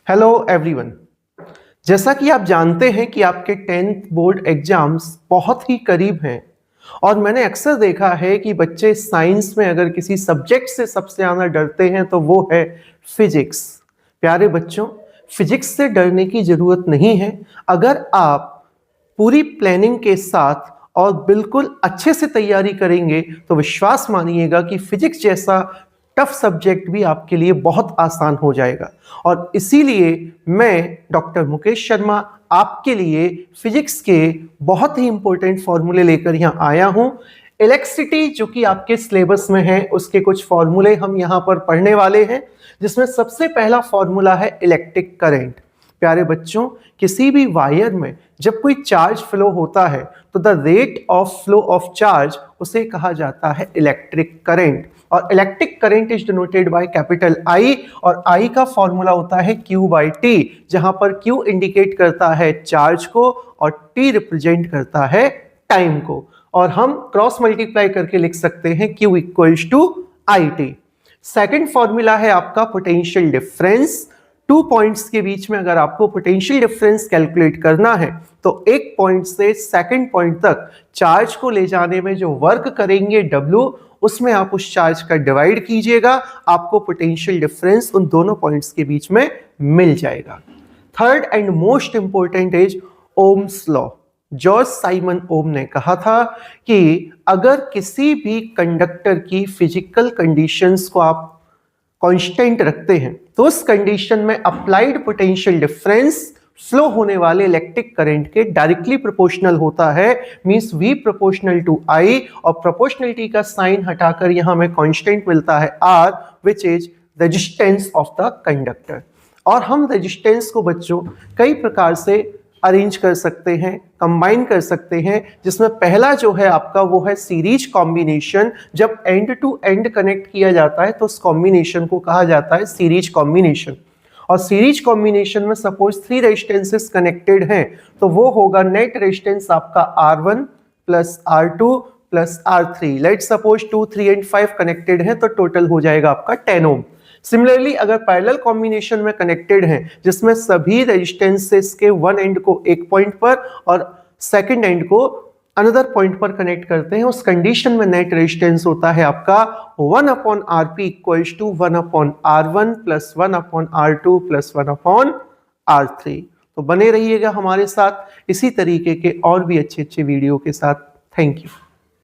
Hello everyone. जैसा कि आप जानते हैं कि आपके 10th बोर्ड एग्जाम्स बहुत ही करीब हैं और मैंने अक्सर देखा है कि बच्चे साइंस में अगर किसी सब्जेक्ट से सबसे ज़्यादा डरते हैं तो वो है फिजिक्स। प्यारे बच्चों, फिजिक्स से डरने की ज़रूरत नहीं है। अगर आप पूरी प्लानिंग के साथ और बिल्कुल अच्छे से तैयारी करेंगे तो विश्वास मानिएगा कि फिजिक्स जैसा टफ सब्जेक्ट भी आपके लिए बहुत आसान हो जाएगा। और इसीलिए मैं डॉक्टर मुकेश शर्मा आपके लिए फिजिक्स के बहुत ही इंपॉर्टेंट फॉर्मूले लेकर यहाँ आया हूँ। इलेक्ट्रिसिटी जो कि आपके सिलेबस में है उसके कुछ फॉर्मूले हम यहाँ पर पढ़ने वाले हैं, जिसमें सबसे पहला फॉर्मूला है इलेक्ट्रिक करंट। प्यारे बच्चों, किसी भी वायर में जब कोई चार्ज फ्लो होता है तो the rate of flow of charge उसे कहा जाता है इलेक्ट्रिक करंट। और electric current is denoted by capital I और आई का फॉर्मूला होता है Q बाई टी, जहां पर Q इंडिकेट करता है चार्ज को और T रिप्रेजेंट करता है टाइम को। और हम क्रॉस मल्टीप्लाई करके लिख सकते हैं Q equals to I T. Second formula है आपका पोटेंशियल डिफरेंस। 2 पॉइंट्स के बीच में अगर आपको पोटेंशियल डिफरेंस कैलकुलेट करना है तो एक पॉइंट से सेकंड पॉइंट तक चार्ज को ले जाने में जो वर्क करेंगे W, उसमें आप उस चार्ज का डिवाइड कीजिएगा, आपको पोटेंशियल डिफरेंस उन दोनों पॉइंट्स के बीच में मिल जाएगा। Third and most important is Ohm's law. George Simon Ohm ने कहा था कि अगर किसी भी कंडक्टर की फिजिकल कंडीशंस को आप कांस्टेंट रखते हैं तो उस कंडीशन में अप्लाइड पोटेंशियल डिफरेंस फ्लो होने वाले इलेक्ट्रिक करंट के डायरेक्टली प्रोपोर्शनल होता है। Means V proportional to I और प्रोपोर्शनलिटी का साइन हटाकर यहां हमें कांस्टेंट मिलता है R, which is resistance of the conductor. और हम रेजिस्टेंस को बच्चों कई प्रकार से अरेंज कर सकते हैं, कंबाइन कर सकते हैं, जिसमें पहला जो है आपका वो है सीरीज कॉम्बिनेशन। जब एंड टू एंड कनेक्ट किया जाता है तो उस कॉम्बिनेशन को कहा जाता है सीरीज कॉम्बिनेशन। और सीरीज कॉम्बिनेशन में सपोज 3 रेजिस्टेंसेस कनेक्टेड हैं तो वो होगा नेट रेजिस्टेंस आपका R1 plus R2 plus R3। Let suppose 2, 3 and 5 connected हैं तो टोटल हो जाएगा आपका 10 ओम। सिमिलरली अगर पैरेलल कॉम्बिनेशन में कनेक्टेड हैं जिसमें सभी रेजिस्टेंसेस के वन एंड को एक पॉइंट पर और सेकंड एंड को अनदर पॉइंट पर कनेक्ट करते हैं, उस कंडीशन में नेट रेजिस्टेंस होता है आपका 1/Rp equals to 1/R1 plus 1/R2 plus 1/R3। तो बने रहिएगा हमारे साथ इसी तरीके के और भी अच्छे वीडियो के साथ। Thank you.